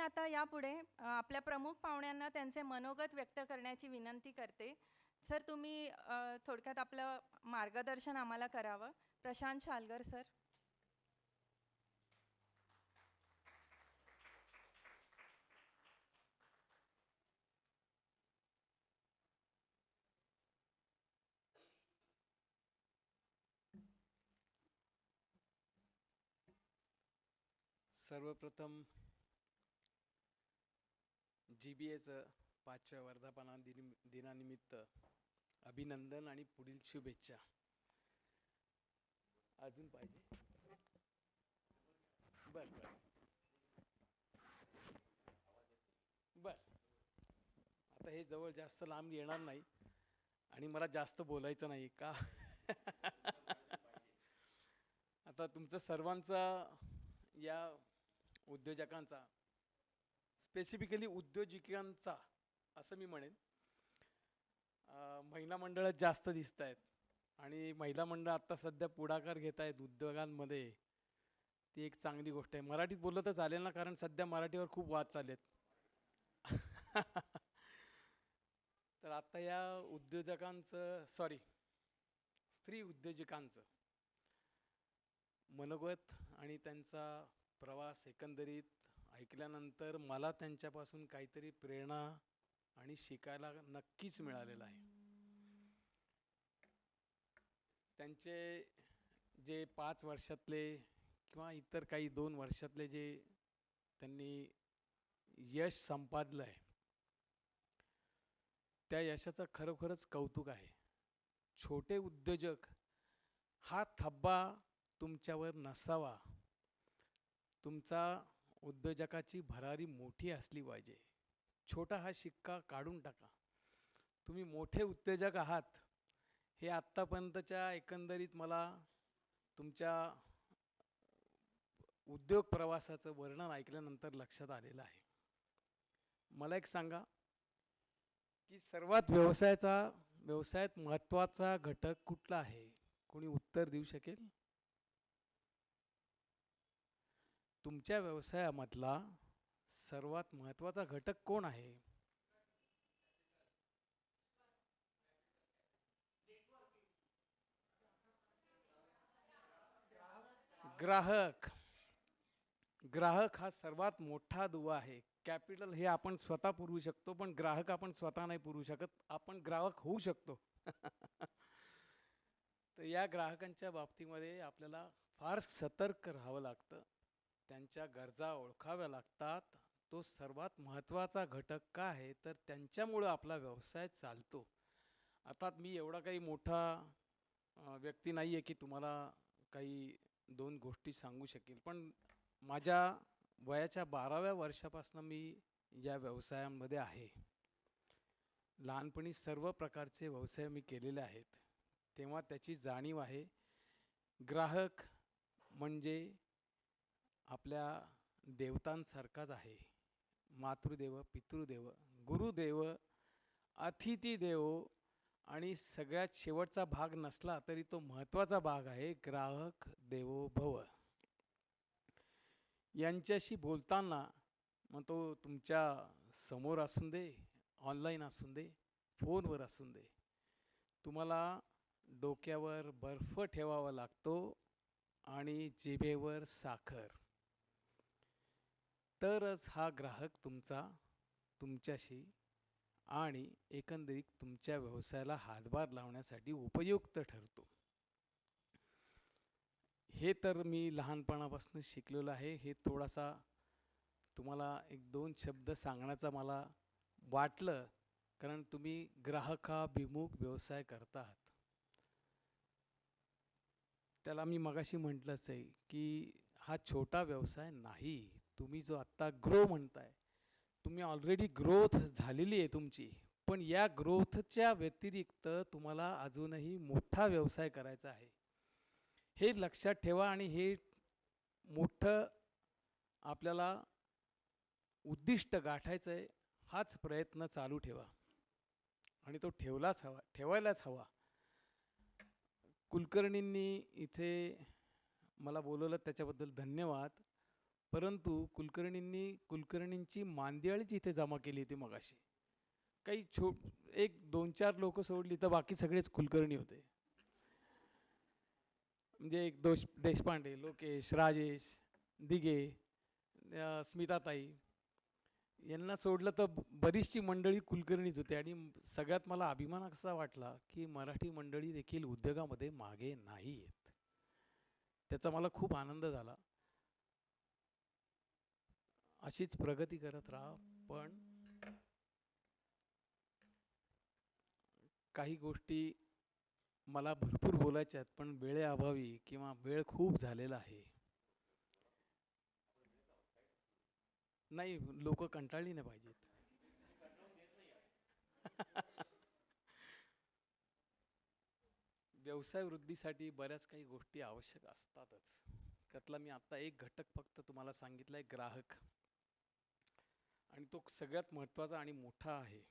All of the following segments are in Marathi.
आता यापुढे आपल्या प्रमुख पाहुण्यांना त्यांचे मनोगत व्यक्त करण्याची विनंती करते. सर, तुम्ही थोडक्यात आपलं मार्गदर्शन आम्हाला करावं. प्रशांत शालगर सर. सर्वप्रथम GBAचं 5व्या वर्धापना दिनानिमित्त अभिनंदन आणि पुढील शुभेच्छा. अजून पाहिजे? बर बर बर. आता हे जवळ जास्त लांब येणार नाही आणि मला जास्त बोलायचं नाही का. आता तुमचं सर्वांचा, या उद्योजकांचा, स्पेसिफिकली उद्योजकांचा असं मी म्हणेन, महिला मंडळात जास्त दिसत आहेत आणि महिला मंडळ आत्ता सध्या पुढाकार घेत आहेत उद्योगांमध्ये. ती एक चांगली गोष्ट आहे. मराठीत बोललं तर चालेल ना, कारण सध्या मराठीवर खूप वाद चालले आहेत. तर आता या उद्योजकांचं, स्त्री उद्योजकांचं मनोगत आणि त्यांचा प्रवास एकंदरीत ऐकल्यानंतर मला त्यांच्यापासून काहीतरी प्रेरणा आणि शिकायला नक्कीच मिळालेलं आहे. त्यांचे जे 5 वर्षातले किंवा इतर काही 2 वर्षातले जे त्यांनी यश संपादलं आहे, त्या यशाचं खरोखरच कौतुक आहे. छोटे उद्योजक हा थब्बा तुमच्यावर नसावा. तुमचा उद्योजकाची भरारी मोठी असली पाहिजे. छोटा हा शिक्का काढून टाका. तुम्ही मोठे उद्योजक आहात हे आत्तापर्यंतच्या एकंदरीत मला तुमच्या उद्योग प्रवासाचं वर्णन ऐकल्यानंतर लक्षात आलेलं आहे. मला एक सांगा की सर्वात व्यवसायात महत्त्वाचा घटक कुठला आहे? कोणी उत्तर देऊ शकेल? तुमच्या व्यवसायामधला सर्वात महत्त्वाचा घटक कोण आहे? ग्राहक. ग्राहक हा सर्वात मोठा दुवा आहे. कॅपिटल हे आपण स्वतः पुरवू शकतो, पण ग्राहक आपण स्वतः नाही पुरवू शकत. आपण ग्राहक होऊ शकतो. तर या ग्राहकांच्या बाबतीमध्ये आपल्याला फार सतर्क राहावं लागतं. त्यांच्या गरजा ओळखाव्या लागतात. तो सर्वात महत्त्वाचा घटक का आहे, तर त्यांच्यामुळं आपला व्यवसाय चालतो. अर्थात मी एवढा काही मोठा व्यक्ती नाही आहे की तुम्हाला काही 2 गोष्टी सांगू शकेल, पण माझ्या वयाच्या 12व्या वर्षापासून मी या व्यवसायामध्ये आहे. लहानपणी सर्व प्रकारचे व्यवसाय मी केलेले आहेत, तेव्हा त्याची जाणीव आहे. ग्राहक म्हणजे आपल्या देवतांसारखाच आहे. मातृदेव, पितृदेव, गुरुदेव, अतिथीदेव आणि सगळ्यात शेवटचा भाग नसला तरी तो महत्त्वाचा भाग आहे, ग्राहक देवो भव. यांच्याशी बोलताना मग तो तुमच्या समोर असून दे, ऑनलाईन असून दे, फोनवर असून दे, तुम्हाला डोक्यावर बर्फ ठेवावा लागतो आणि जिभेवर साखर. तरच हा ग्राहक तुमच्याशी आणि एकंदरीत तुमच्या व्यवसायाला हातभार लावण्यासाठी उपयुक्त ठरतो. हे तर मी लहानपणापासून शिकलेलो आहे. हे थोडासा तुम्हाला 1-2 शब्द सांगण्याचा मला वाटलं, कारण तुम्ही ग्राहकाभिमुख व्यवसाय करता आहात. त्याला मी मगाशी म्हटलंच आहे की हा छोटा व्यवसाय नाही. तुम्ही जो आत्ता ग्रो म्हणताय, तुम्ही ऑलरेडी ग्रोथ झालेली आहे तुमची, पण या ग्रोथच्या व्यतिरिक्त तुम्हाला अजूनही मोठा व्यवसाय करायचा आहे. हे लक्षात ठेवा आणि हे मोठं आपल्याला उद्दिष्ट गाठायचं आहे. हाच प्रयत्न चालू ठेवा आणि तो ठेवायलाच हवा. कुलकर्णींनी इथे मला बोलवलं त्याच्याबद्दल धन्यवाद. परंतु कुलकर्णींची मांदियाळीच इथे जमा केली होती मगाशी. काही एक 2-4 लोक सोडली तर बाकी सगळेच कुलकर्णी होते. म्हणजे एक देशपांडे, लोकेश, राजेश, दिघे, स्मिताताई यांना सोडलं तर बरीचशी मंडळी कुलकर्णीच होते. आणि सगळ्यात मला अभिमान असा वाटला की मराठी मंडळी देखील उद्योगामध्ये मागे नाही आहेत. त्याचा मला खूप आनंद झाला. अशीच प्रगती करत राहा. पण काही गोष्टी मला भरपूर बोलायच्या आहेत, पण वेळेअभावी किंवा वेळ खूप झालेला आहे. नाही, लोक कंटाळली नाही पाहिजेत. व्यवसाय वृद्धीसाठी बऱ्याच काही गोष्टी आवश्यक असतातच. त्यातला मी आता एक घटक फक्त तुम्हाला सांगितलाय, ग्राहक. आणि तो सगळ्यात महत्त्वाचा आणि मोठा आहे.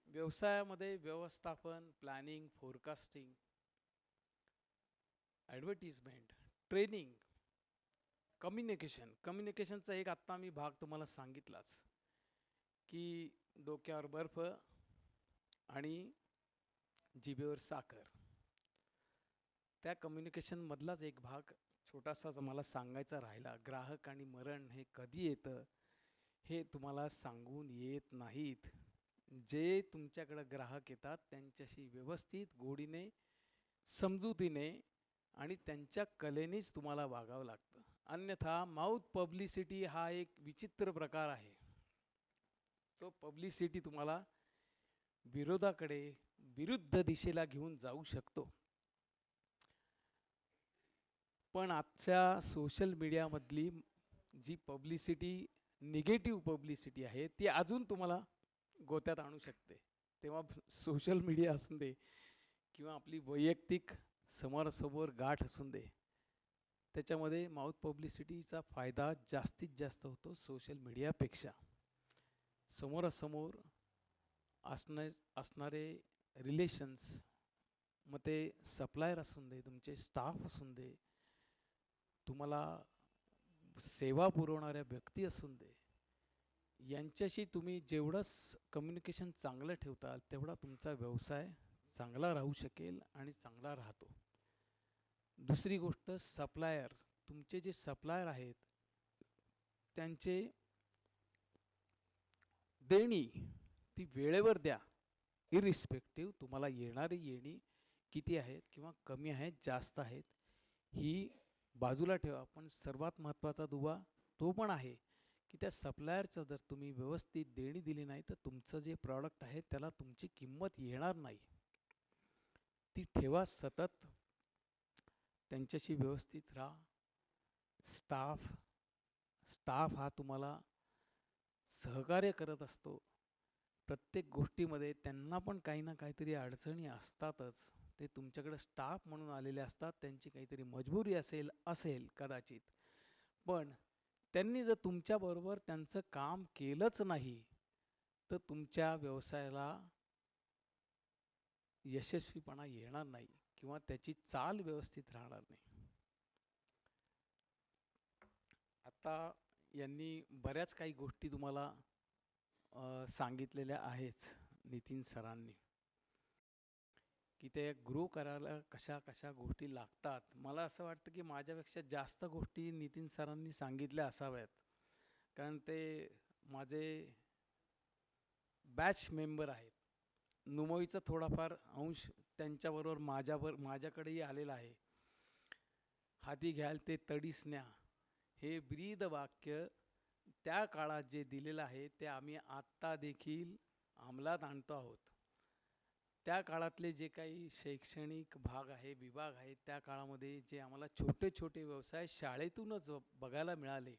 व्यवसायामध्ये व्यवस्थापन, प्लॅनिंग, फोरकास्टिंग, ॲडव्हर्टिजमेंट, ट्रेनिंग, कम्युनिकेशनचा एक आत्ता मी भाग तुम्हाला सांगितलाच की डोक्यावर बर्फ आणि जिभेवर साखर. त्या कम्युनिकेशनमधलाच एक भाग छोटासा मला सांगायचा राहिला. ग्राहक आणि मरण हे कधी येतं हे तुम्हाला सांगून येत नाहीत. जे तुमच्याकडं ग्राहक येतात त्यांच्याशी व्यवस्थित, गोडीने, समजुतीने आणि त्यांच्या कलेनेच तुम्हाला वागावं लागतं. अन्यथा माउथ पब्लिसिटी हा एक विचित्र प्रकार आहे. तो पब्लिसिटी तुम्हाला विरोधाकडे, विरुद्ध दिशेला घेऊन जाऊ शकतो. पण आजच्या सोशल मीडियामधली जी पब्लिसिटी, निगेटिव्ह पब्लिसिटी आहे, ती अजून तुम्हाला गोत्यात आणू शकते. तेव्हा सोशल मीडिया असून दे किंवा आपली वैयक्तिक समोरासमोर गाठ असून दे, त्याच्यामध्ये माउथ पब्लिसिटीचा फायदा जास्तीत जास्त होतो सोशल मीडियापेक्षा. समोरासमोर असणारे रिलेशन्स, मग ते सप्लायर असून दे, तुमचे स्टाफ असून दे, तुम्हाला सेवा पुरवणाऱ्या व्यक्ती असून दे, यांच्याशी तुम्ही जेवढं कम्युनिकेशन चांगलं ठेवताल तेवढा तुमचा व्यवसाय चांगला राहू शकेल आणि चांगला राहतो. दुसरी गोष्ट, सप्लायर. तुमचे जे सप्लायर आहेत त्यांचे देणी ती वेळेवर द्या. इरिस्पेक्टिव्ह तुम्हाला येणारी येणी किती आहेत किंवा कमी आहेत, जास्त आहेत, ही बाजूला ठेवा. पण सर्वात महत्त्वाचा दुवा तो पण आहे की त्या सप्लायरचं जर तुम्ही व्यवस्थित देणी दिली नाही तर तुमचं जे प्रॉडक्ट आहे त्याला तुमची किंमत येणार नाही. ती ठेवा सतत. त्यांच्याशी व्यवस्थित राहा. स्टाफ हा तुम्हाला सहकार्य करत असतो. प्रत्येक गोष्टीमध्ये त्यांना पण काही ना काहीतरी अडचणी असतातच. ते तुमच्याकडे स्टाफ म्हणून आलेले असतात. त्यांची काहीतरी मजबुरी असेल कदाचित. पण त्यांनी जर तुमच्याबरोबर त्यांचं काम केलंच नाही तर तुमच्या व्यवसायाला यशस्वीपणा येणार नाही किंवा त्याची चाल व्यवस्थित राहणार नाही. आता यांनी बऱ्याच काही गोष्टी तुम्हाला सांगितलेल्या आहेच नितीन सरांनी, की ते ग्रो करायला कशा कशा गोष्टी लागतात. मला असं वाटतं की माझ्यापेक्षा जास्त गोष्टी नितीन सरांनी सांगितल्या असाव्यात, कारण ते माझे बॅच मेंबर आहेत. नुमोईचा थोडाफार अंश त्यांच्याबरोबर माझ्याकडेही आलेला आहे. हाती घ्याल ते तडीस न्या हे ब्रीद वाक्य त्या काळात जे दिलेलं आहे ते आम्ही आत्ता देखील अंमलात आणतो आहोत. त्या काळातले जे काही शैक्षणिक विभाग आहे, त्या काळामध्ये जे आम्हाला छोटे छोटे व्यवसाय शाळेतूनच बघायला मिळाले,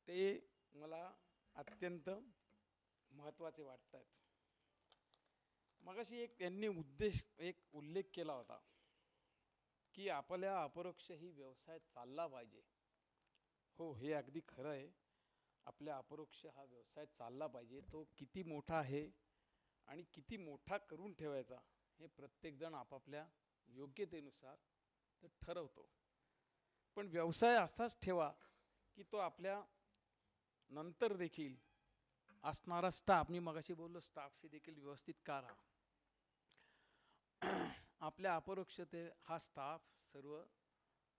ते मला अत्यंत महत्त्वाचे वाटत आहेत. मगाशी त्यांनी उल्लेख केला होता की आपल्या अपरोक्षही व्यवसाय चालला पाहिजे. हो, हे अगदी खरं आहे. आपल्या अपरोक्ष हा व्यवसाय चालला पाहिजे. तो किती मोठा आहे आणि किती मोठा करून ठेवायचा हे प्रत्येकजण आपापल्या योग्यतेनुसार ते ठरवतो. पण व्यवसाय असाच ठेवा की तो आपल्या नंतर देखील असणारा स्टाफ, मी मगाशी बोललो स्टाफशी देखील व्यवस्थित करा. आपल्या अपरोक्षते हा स्टाफ सर्व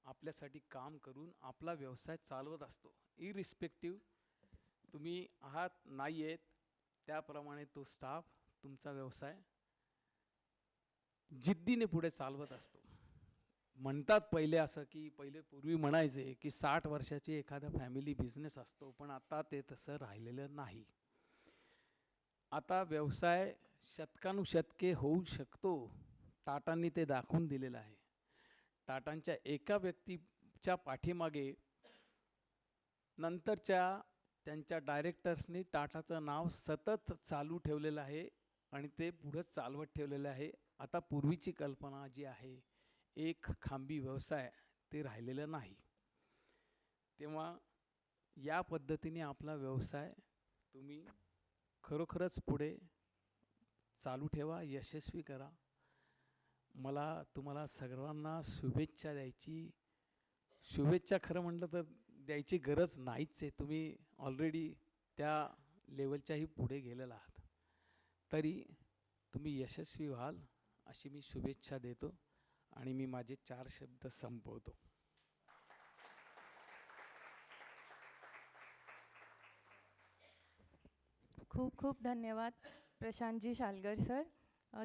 आपल्यासाठी काम करून आपला व्यवसाय चालवत असतो. इरिस्पेक्टिव्ह तुम्ही आहात नाही आहेत, त्याप्रमाणे तो स्टाफ तुमचा व्यवसाय जिद्दीने पुढे चालवत असतो. म्हणतात पहिले असं की पहिले पूर्वी म्हणायचे की 60 वर्षाची एखादा फॅमिली बिझनेस असतो, पण आता ते तसं राहिलेलं नाही. आता व्यवसाय शतकानुशतके होऊ शकतो. टाटांनी ते दाखवून दिलेलं आहे. टाटांच्या एका व्यक्तीच्या पाठीमागे नंतरच्या त्यांच्या डायरेक्टर्सनी टाटाचं नाव सतत चालू ठेवलेलं आहे आणि ते पुढं चालवत ठेवलेलं आहे. आता पूर्वीची कल्पना जी आहे एक खांबी व्यवसाय, ते राहिलेलं नाही. तेव्हा या पद्धतीने आपला व्यवसाय तुम्ही खरोखरच पुढे चालू ठेवा, यशस्वी करा. मला तुम्हाला सर्वांना शुभेच्छा खरं म्हटलं तर द्यायची गरज नाहीच आहे. तुम्ही ऑलरेडी त्या लेवलच्याही पुढे गेलेला आहात. तरी तुम्ही यशस्वी व्हाल अशी मी शुभेच्छा देतो आणि मी माझे 4 शब्द संपवतो. खूप खूप धन्यवाद प्रशांतजी शालगर सर.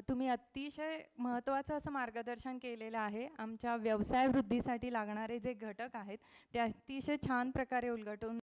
तुम्ही अतिशय महत्त्वाचं असं मार्गदर्शन केलेलं आहे. आमच्या व्यवसाय वृद्धीसाठी लागणारे जे घटक आहेत ते अतिशय छान प्रकारे उलगडून